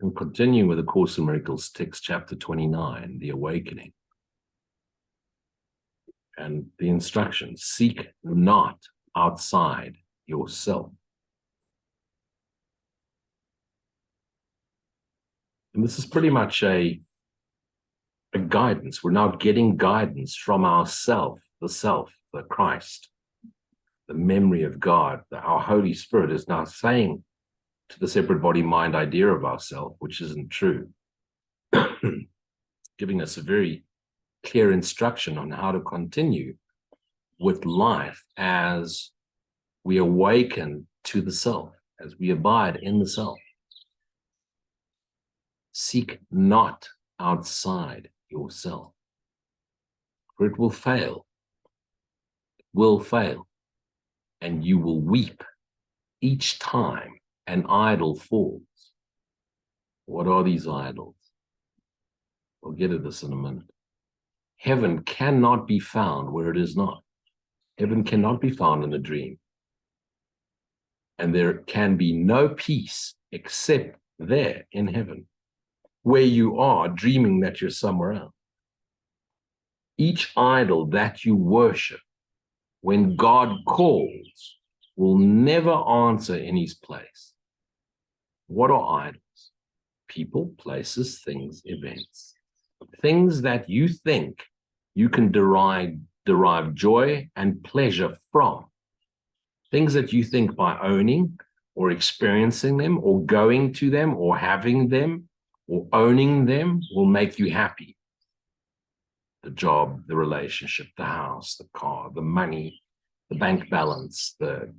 And continuing with the Course in Miracles text, chapter 29, the awakening. And the instructions: seek not outside yourself. And this is pretty much a guidance. We're now getting guidance from ourself, the Christ, the memory of God. Our Holy Spirit is now saying to the separate body mind idea of ourself, which isn't true, giving us a very clear instruction on how to continue with life as we awaken to the self, as we abide in the self. Seek not outside yourself, for it will fail. It will fail, and you will weep each time an idol falls. What are these idols? We'll get to this in a minute. Heaven cannot be found where it is not. Heaven cannot be found in a dream. And there can be no peace except there in heaven, where you are dreaming that you're somewhere else. Each idol that you worship, when God calls, will never answer in his place. What are idols? People, places, things, events. Things that you think you can derive joy and pleasure from. Things that you think by owning or experiencing them or going to them or having them or owning them will make you happy. The job, the relationship, the house, the car, the money, the bank balance, the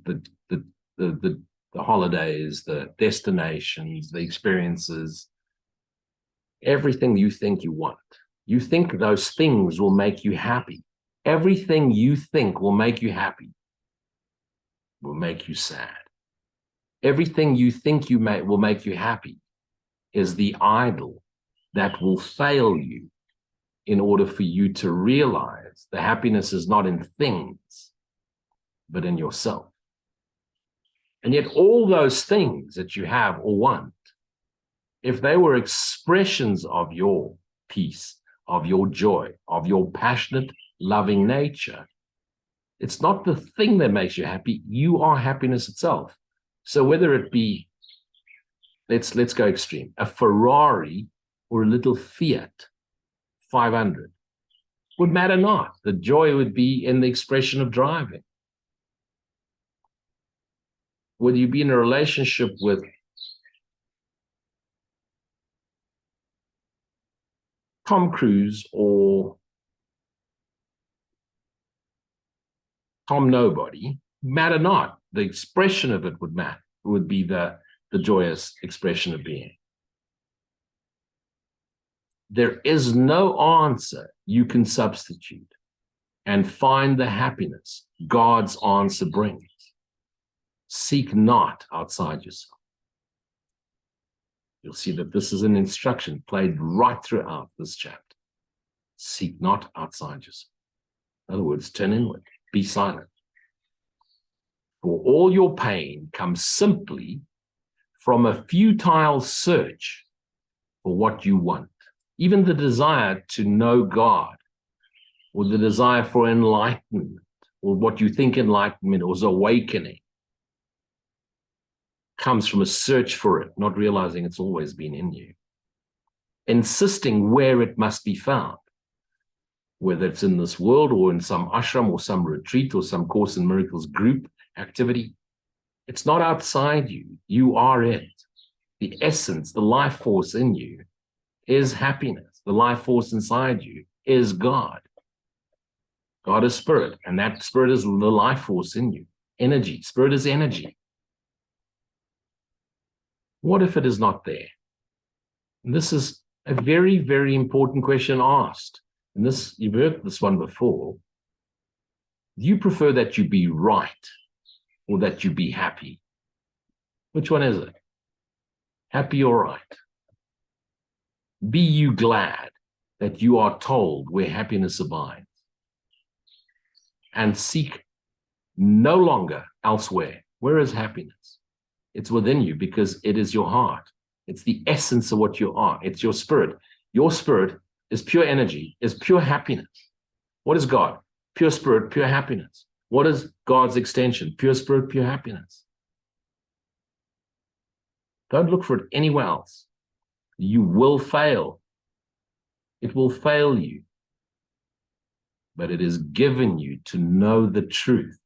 holidays, the destinations, the experiences, everything you think you want. You think those things will make you happy. Everything you think will make you happy will make you sad. Everything you think will make you happy is the idol that will fail you in order for you to realize the happiness is not in things, but in yourself. And yet all those things that you have or want, if they were expressions of your peace, of your joy, of your passionate, loving nature, it's not the thing that makes you happy. You are happiness itself. So whether it be, let's go extreme, a Ferrari or a little Fiat 500, would matter not. The joy would be in the expression of driving. Whether you be in a relationship with Tom Cruise or Tom Nobody, matter not. The expression of it would matter. It would be the joyous expression of being. There is no answer you can substitute and find the happiness God's answer brings. Seek not outside yourself. You'll see that this is an instruction played right throughout this chapter. Seek not outside yourself. In other words, turn inward. Be silent. For all your pain comes simply from a futile search for what you want. Even the desire to know God, or the desire for enlightenment, or what you think enlightenment or awakening, comes from a search for it, not realizing it's always been in you. Insisting where it must be found, whether it's in this world or in some ashram or some retreat or some Course in Miracles group activity. It's not outside you. You are it. The essence, the life force in you is happiness. The life force inside you is God. God is spirit, and that spirit is the life force in you. Energy. Spirit is energy. What if it is not there? And this is a very, very important question asked. And this, you've heard this one before. Do you prefer that you be right or that you be happy? Which one is it? Happy or right? Be you glad that you are told where happiness abides, and seek no longer elsewhere. Where is happiness? It's within you, because it is your heart. It's the essence of what you are. It's your spirit. Your spirit is pure energy, is pure happiness. What is God? Pure spirit, pure happiness. What is God's extension? Pure spirit, pure happiness. Don't look for it anywhere else. You will fail. It will fail you. But it is given you to know the truth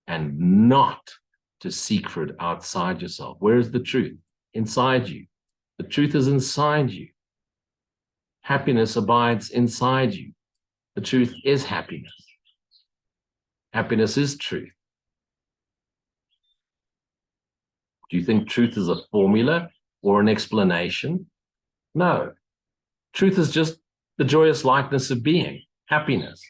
and not to seek for it outside yourself. Where is the truth? Inside you. The truth is inside you. Happiness abides inside you. The truth is happiness. Happiness is truth. Do you think truth is a formula or an explanation? No. Truth is just the joyous lightness of being, happiness.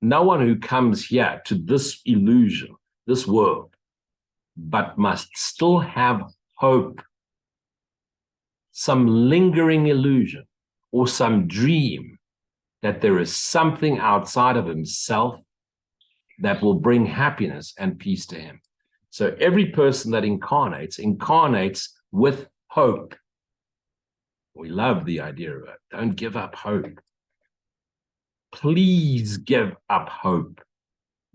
No one who comes here to this illusion, this world, but must still have hope, some lingering illusion or some dream that there is something outside of himself that will bring happiness and peace to him. So every person that incarnates with hope. We love the idea of it. Don't give up hope. Please give up hope.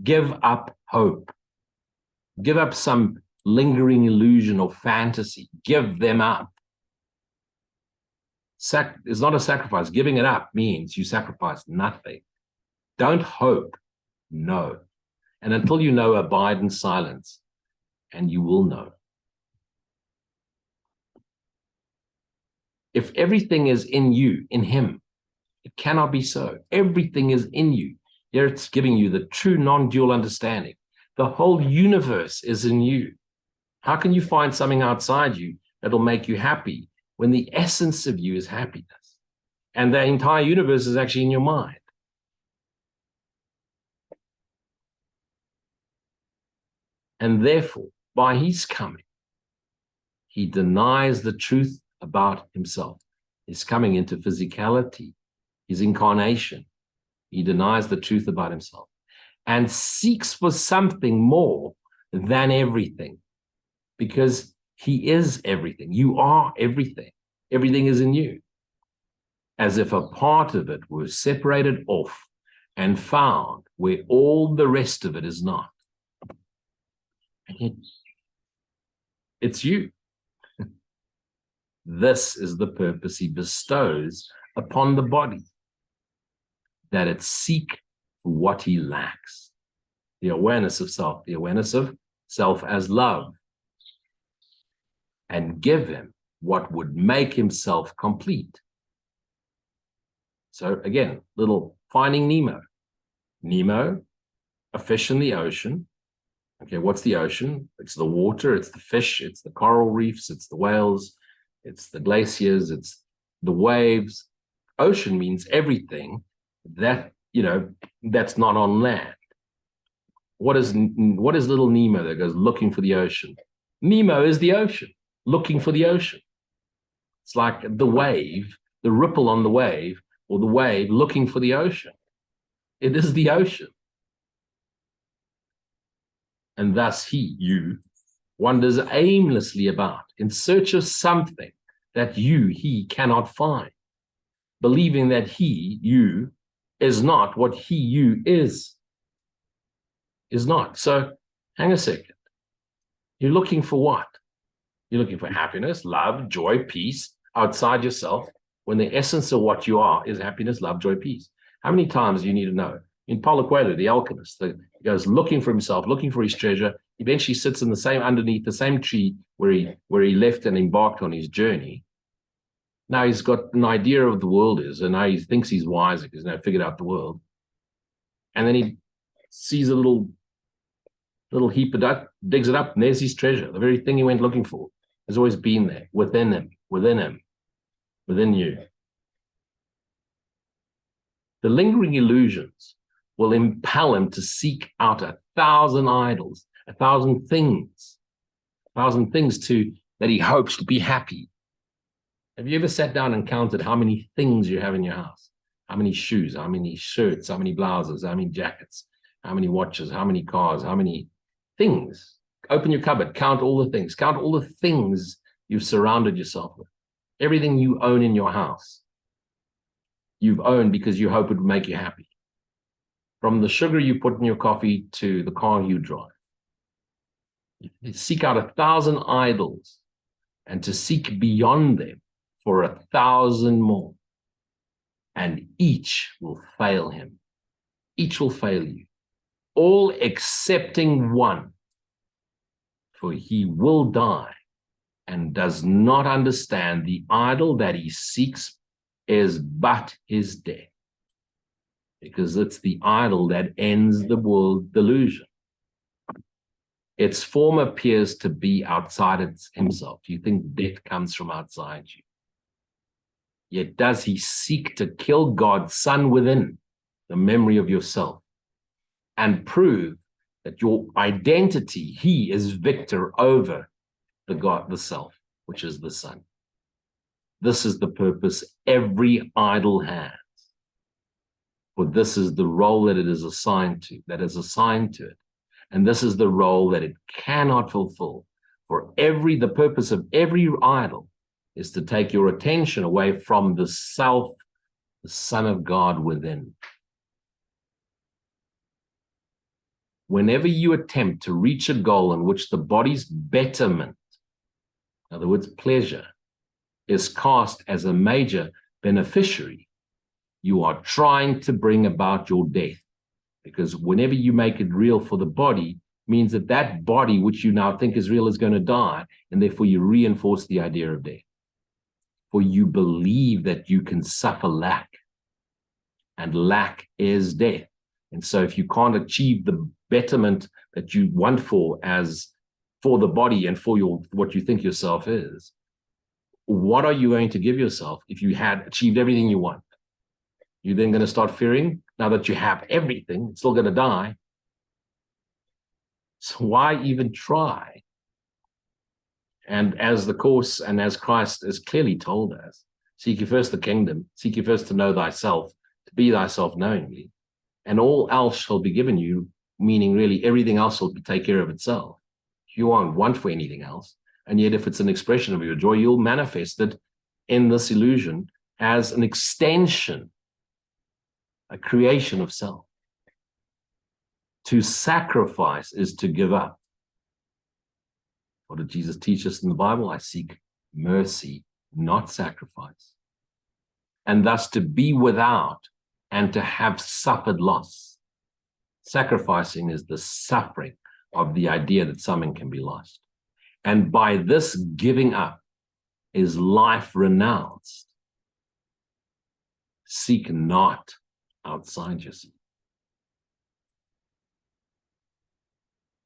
Give up hope. Give up some lingering illusion or fantasy. Give them up. It's not a sacrifice. Giving it up means you sacrifice nothing. Don't hope. Know. And until you know, abide in silence, and you will know. If everything is in you, in him, it cannot be so. Everything is in you. Here it's giving you the true non-dual understanding. The whole universe is in you. How can you find something outside you that'll make you happy when the essence of you is happiness? And the entire universe is actually in your mind. And therefore, by his coming, he denies the truth about himself. His coming into physicality, his incarnation, he denies the truth about himself and seeks for something more than everything, because he is everything. You are everything. Everything is in you. As if a part of it were separated off and found where all the rest of it is not. And yet, it's you. This is the purpose he bestows upon the body, that it seek for what he lacks. The awareness of self, the awareness of self as love, and give him what would make himself complete. So again, little Finding Nemo. Nemo, a fish in the ocean. Okay, what's the ocean? It's the water, it's the fish, it's the coral reefs, it's the whales, it's the glaciers, it's the waves. Ocean means everything that, that's not on land. What is little Nemo that goes looking for the ocean? Nemo is the ocean, looking for the ocean. It's like the wave, the ripple on the wave, or the wave looking for the ocean. It is the ocean. And thus you, wanders aimlessly about in search of something that he cannot find, believing that you, is not what you is not. So hang a second. You're looking for what? You're looking for happiness, love, joy, peace outside yourself, when the essence of what you are is happiness, love, joy, peace. How many times do you need to know? In Paulo Coelho, the alchemist, he goes looking for himself, looking for his treasure, eventually sits in underneath the same tree where he left and embarked on his journey. Now he's got an idea of the world is, and now he thinks he's wise because he's now figured out the world. And then he sees a little heap of dirt, digs it up, and there's his treasure, the very thing he went looking for. Has always been there, within him, within you. The lingering illusions will impel him to seek out 1,000 idols, 1,000 things, that he hopes to be happy. Have you ever sat down and counted how many things you have in your house? How many shoes, how many shirts, how many blouses, how many jackets, how many watches, how many cars, how many things? Open your cupboard, count all the things. Count all the things you've surrounded yourself with. Everything you own in your house, you've owned because you hope it would make you happy. From the sugar you put in your coffee to the car you drive. You seek out 1,000 idols and to seek beyond them for 1,000 more. And each will fail him. Each will fail you. All excepting one. For he will die and does not understand the idol that he seeks is but his death. Because it's the idol that ends the world delusion. Its form appears to be outside himself. You think death comes from outside you. Yet does he seek to kill God's Son within, the memory of yourself, and prove that your identity, he is victor over the God, the self, which is the Son. This is the purpose every idol has. For this is the role that it is assigned to, it. And this is the role that it cannot fulfill. For the purpose of every idol is to take your attention away from the self, the Son of God within. Whenever you attempt to reach a goal in which the body's betterment, in other words, pleasure, is cast as a major beneficiary, you are trying to bring about your death. Because whenever you make it real for the body, means that that body, which you now think is real, is going to die, and therefore you reinforce the idea of death. For you believe that you can suffer lack, and lack is death. And so if you can't achieve the betterment that you want for the body and for what you think yourself is, what are you going to give yourself if you had achieved everything you want? You're then going to start fearing, now that you have everything, it's still going to die. So why even try? And as the Course and as Christ has clearly told us, seek ye first the kingdom, seek ye first to know thyself, to be thyself knowingly, and all else shall be given you, meaning really everything else will take care of itself. You won't want for anything else. And yet if it's an expression of your joy, you'll manifest it in this illusion as an extension, a creation of self. To sacrifice is to give up. What did Jesus teach us in the Bible? I seek mercy, not sacrifice. And thus to be without and to have suffered loss. Sacrificing is the suffering of the idea that something can be lost. And by this giving up is life renounced. Seek not outside yourself.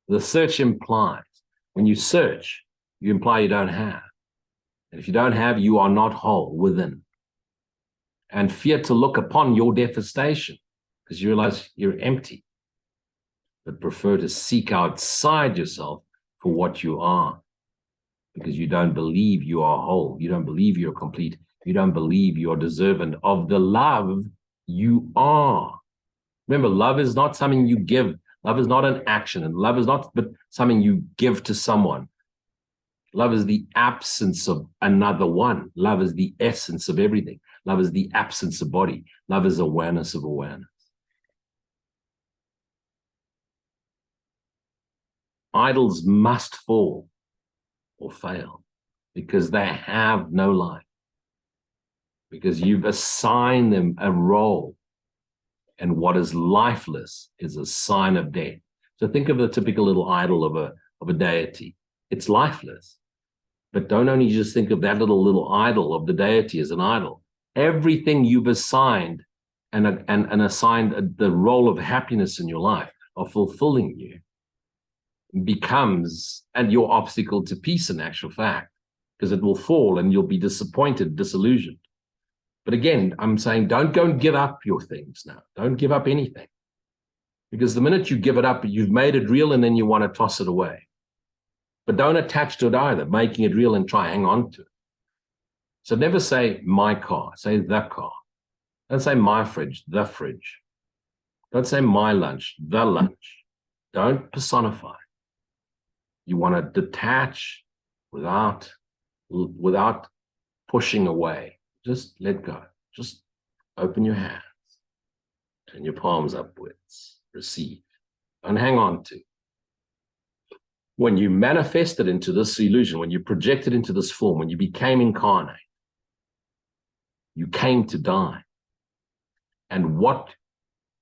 The search implies, when you search, you imply you don't have. And if you don't have, you are not whole within. And fear to look upon your devastation because you realize you're empty. But prefer to seek outside yourself for what you are, because you don't believe you are whole. You don't believe you're complete. You don't believe you're deserving of the love you are. Remember, love is not something you give. Love is not an action, and love is not but something you give to someone. Love is the absence of another one. Love is the essence of everything. Love is the absence of body. Love is awareness of awareness. Idols must fall or fail because they have no life. Because you've assigned them a role. And what is lifeless is a sign of death. So think of the typical little idol of a deity. It's lifeless. But don't only just think of that little idol of the deity as an idol. Everything you've assigned and assigned the role of happiness in your life, of fulfilling you, becomes and your obstacle to peace in actual fact, because it will fall and you'll be disappointed, disillusioned. But again, I'm saying don't go and give up your things now. Don't give up anything. Because the minute you give it up, you've made it real and then you want to toss it away. But don't attach to it either, making it real and try hang on to it. So never say my car, say the car. Don't say my fridge, the fridge. Don't say my lunch, the lunch. Don't personify. You want to detach without pushing away. Just let go. Just open your hands. Turn your palms upwards. Receive. And hang on to. When you manifested into this illusion, when you projected into this form, when you became incarnate, you came to die. And what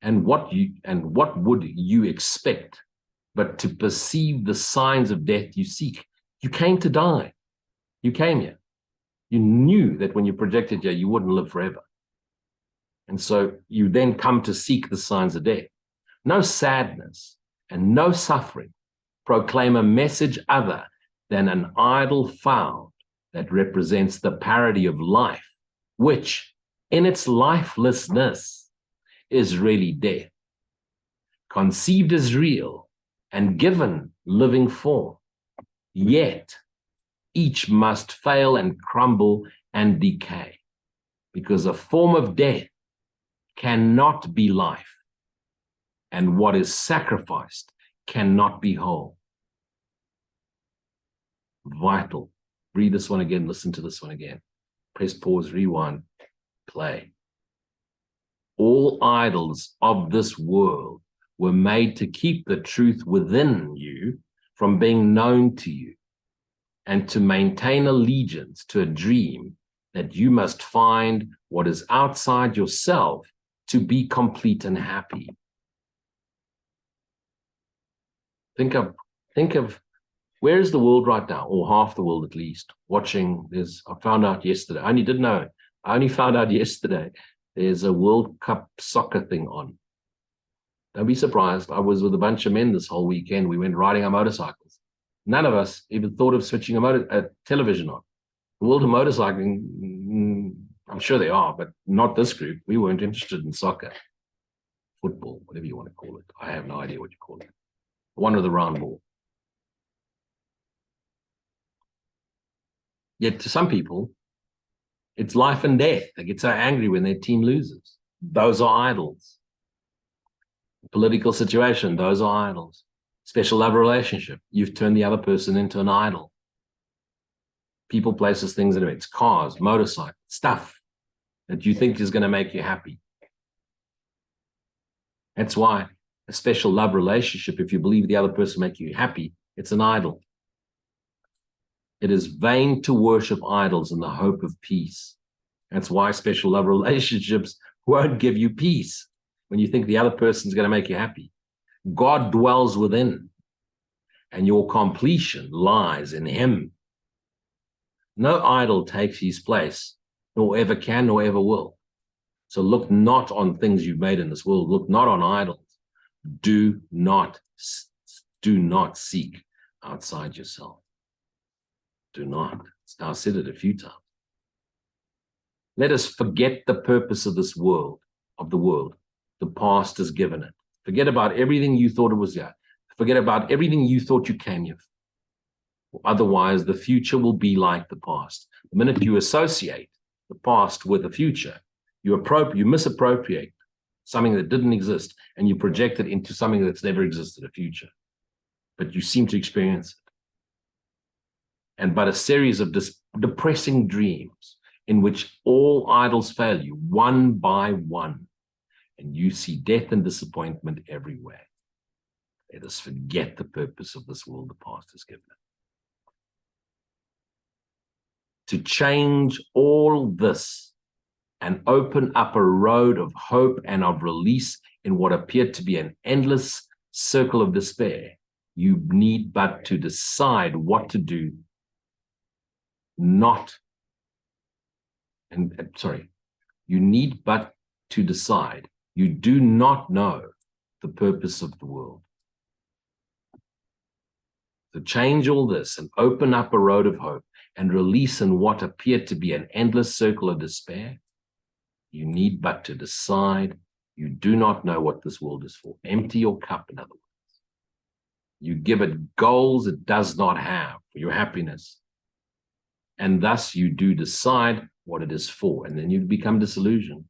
would you expect but to perceive the signs of death you seek? You came to die. You came here. You knew that when you projected here, you wouldn't live forever. And so you then come to seek the signs of death. No sadness and no suffering proclaim a message other than an idol found that represents the parody of life, which in its lifelessness is really death, conceived as real and given living form. Yet each must fail and crumble and decay, because a form of death cannot be life, and what is sacrificed cannot be whole. Vital. Read this one again, listen to this one again. Press pause, rewind, play. All idols of this world were made to keep the truth within you from being known to you, and to maintain allegiance to a dream that you must find what is outside yourself to be complete and happy. Think of where is the world right now, or half the world at least, watching. I found out yesterday, I only found out yesterday, there's a World Cup soccer thing on. Don't be surprised. I was with a bunch of men this whole weekend. We went riding our motorcycles. None of us even thought of switching a television on. The world of motorcycling, I'm sure they are, but not this group. We weren't interested in soccer, football, whatever you want to call it. I have no idea what you call it. One with the round ball. Yet to some people, it's life and death. They get so angry when their team loses. Those are idols. Political situation, those are idols. Special love relationship, you've turned the other person into an idol. People, places, things, and events, cars, motorcycles, stuff that you think is going to make you happy. That's why a special love relationship, if you believe the other person make you happy, it's an idol. It is vain to worship idols in the hope of peace. That's why special love relationships won't give you peace when you think the other person's going to make you happy. God dwells within, and your completion lies in him. No idol takes his place, nor ever can, nor ever will. So look not on things you've made in this world. Look not on idols. Do not seek outside yourself. Do not. It's now said it a few times. Let us forget the purpose of this world, of the world. The past has given it. Forget about everything you thought it was here. Forget about everything you thought you came here for. Otherwise, the future will be like the past. The minute you associate the past with the future, you misappropriate something that didn't exist, and you project it into something that's never existed, a future. But you seem to experience it. And but a series of depressing dreams in which all idols fail you one by one, and you see death and disappointment everywhere. Let us forget the purpose of this world the past has given it. To change all this and open up a road of hope and of release in what appeared to be an endless circle of despair, you need but to decide what to do. You need but to decide. You do not know the purpose of the world. To change all this and open up a road of hope and release in what appeared to be an endless circle of despair, you need but to decide you do not know what this world is for. Empty your cup, in other words. You give it goals it does not have for your happiness. And thus you do decide what it is for, and then you become disillusioned.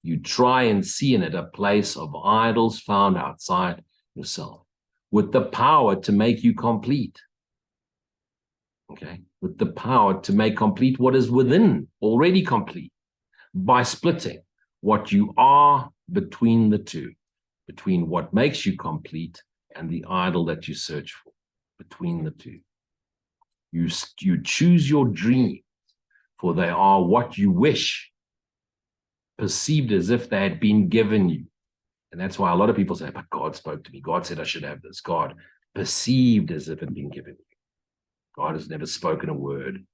You try and see in it a place of idols found outside yourself. with the power to make you complete. Okay, with the power to make complete what is within, already complete, by splitting what you are between the two, between what makes you complete and the idol that you search for, between the two. You choose your dreams, for they are what you wish, perceived as if they had been given you. And that's why a lot of people say, but God spoke to me. God said I should have this. God perceived as if it had been given you. God has never spoken a word.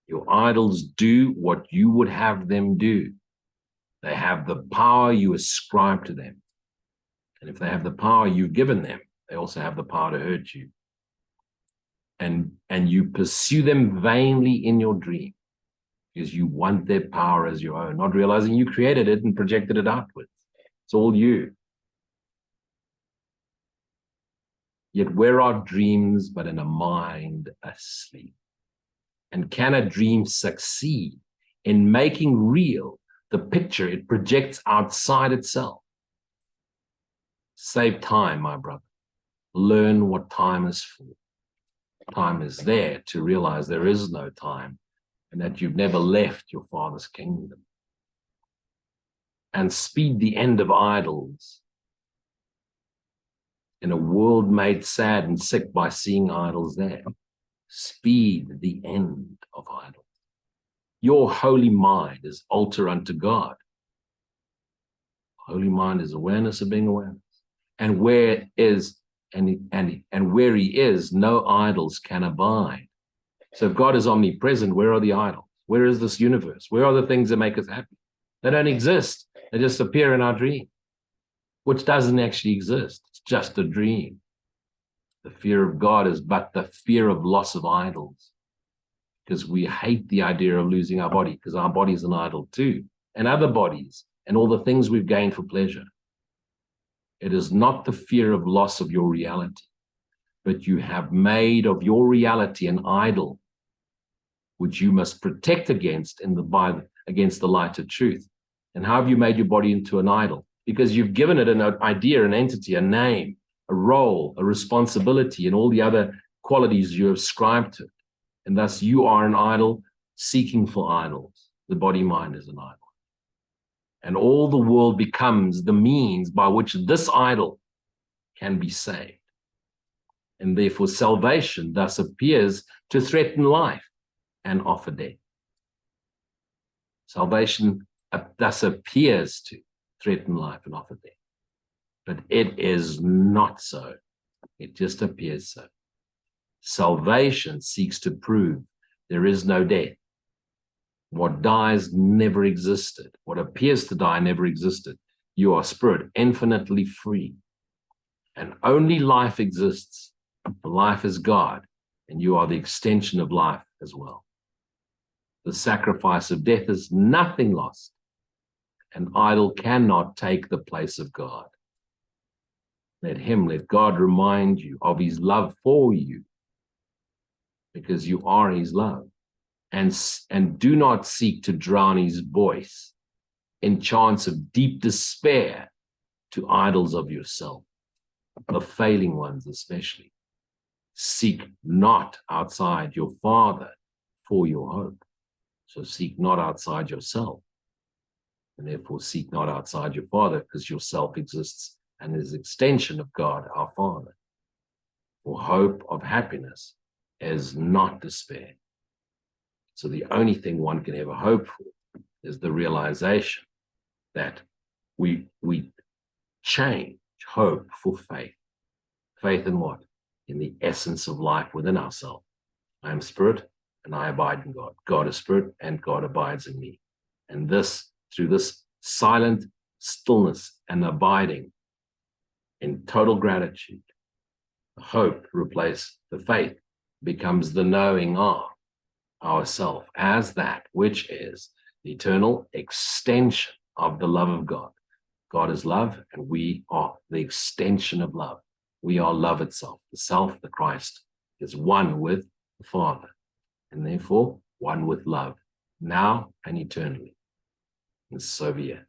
Your idols do what you would have them do. They have the power you ascribe to them. And if they have the power you've given them, they also have the power to hurt you. And you pursue them vainly in your dream because you want their power as your own, not realizing you created it and projected it outwards. It's all you. Yet where are dreams but in a mind asleep? And can a dream succeed in making real the picture it projects outside itself? Save time, my brother. Learn what time is for. Time is there to realize there is no time and that you've never left your Father's kingdom. And speed the end of idols. In a world made sad and sick by seeing idols there, speed the end of idols. Your holy mind is altar unto God. Holy mind is awareness of being awareness. And where is and where he is, no idols can abide. So if God is omnipresent, where are the idols? Where is this universe? Where are the things that make us happy? They don't exist. They just appear in our dream, which doesn't actually exist. It's just a dream. The fear of God is but the fear of loss of idols, because we hate the idea of losing our body, because our body is an idol too, and other bodies, and all the things we've gained for pleasure. It is not the fear of loss of your reality, but you have made of your reality an idol, which you must protect against against the light of truth. And how have you made your body into an idol? Because you've given it an idea, an entity, a name, a role, a responsibility, and all the other qualities you ascribe to it. And thus you are an idol seeking for idols. The body mind is an idol. And all the world becomes the means by which this idol can be saved. And therefore salvation thus appears to threaten life and offer death. Salvation thus appears to threaten life and offer death. But it is not so. It just appears so. Salvation seeks to prove there is no death. What dies never existed. What appears to die never existed. You are spirit, infinitely free. And only life exists. Life is God, and you are the extension of life as well. The sacrifice of death is nothing lost. An idol cannot take the place of God. Let God remind you of his love for you, because you are his love. And do not seek to drown his voice in chants of deep despair to idols of yourself, the failing ones especially. Seek not outside your Father for your hope. So seek not outside yourself. And therefore seek not outside your Father, because yourself exists and is an extension of God, our Father. For hope of happiness is not despair. So the only thing one can ever hope for is the realization that we change hope for faith. Faith in what? In the essence of life within ourselves. I am spirit and I abide in God. God is spirit and God abides in me. And this, through this silent stillness and abiding in total gratitude, the hope replaces the faith, becomes the knowing of ourself as that which is the eternal extension of the love of God. God is love, and we are the extension of love. We are love itself. The self, the Christ, is one with the Father, and therefore one with love, now and eternally. And so be it.